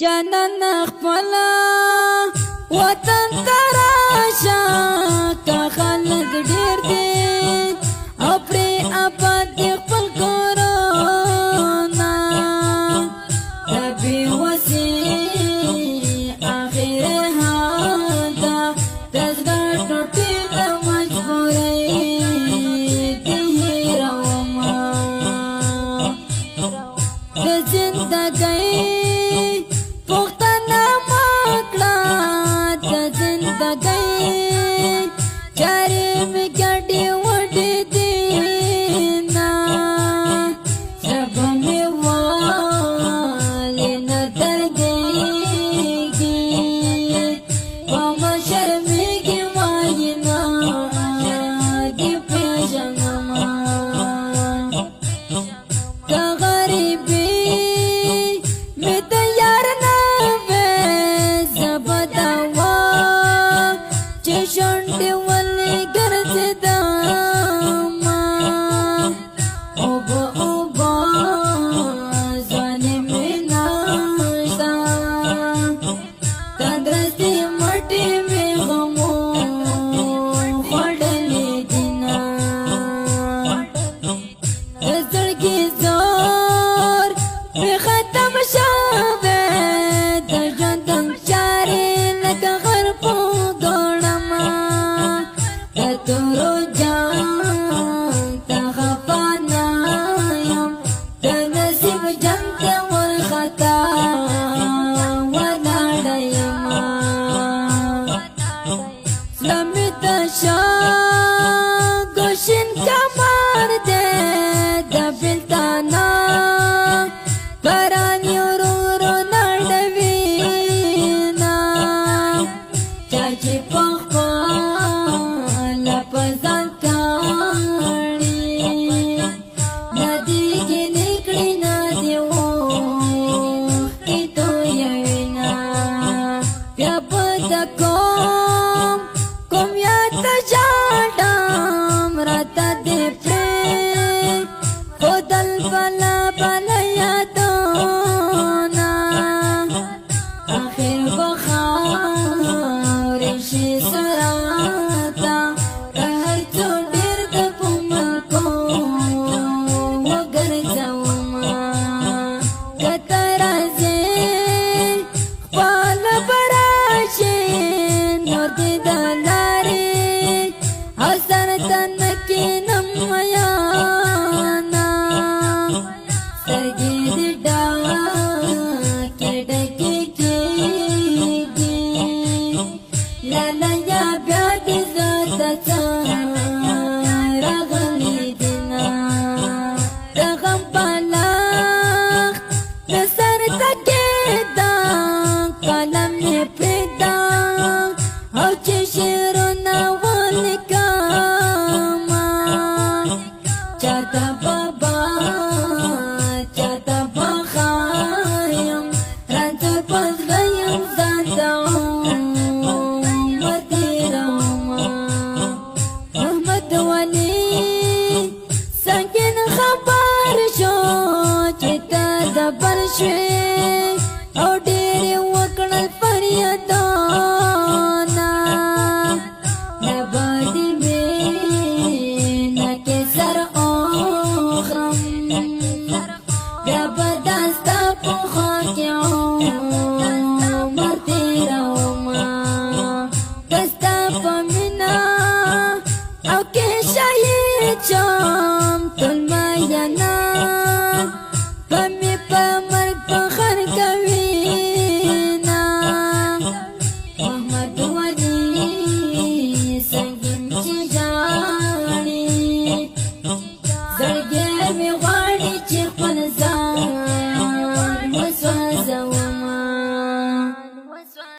جنن خپلا وطن تراشا کا خلق ډیر دي او پرې آباد دي خپل کورونه تبي وسي اخر هادا تزګر ټوټي د مجبورې دي روما د زندګۍ گوشن کمر دے دبلتانا برانی رو رو نردوینا چاچی پخپا لپزان کاری ندی کی نکڑی ندی وقتی تو یوینا بیا پتکوم کم یاد تجاڈام راتا دے پرے خودل بلا بلا یادونا آخر بخارشی سراتا رہر چو دیر دپو ملکو وگر زوما کترازے خپال براشے نور دی دلارے حسن تنکی نمیانا سرگی دی ڈاکی ڈکی کیگی لالا یا بیادی زاتا چارا غلی دینا رغم پالاخ نسر تکی دا کلم نے پیدا او چی شیرونا چاہتا بابا چاہتا بخایم رانتر پس غیم زنداؤں مدیرہما محمد ولی سنگین خبر شو چیتا دبر شوی او ڈیری وکڑل فریادونا نبادی بینکی سر چم تل ما ینا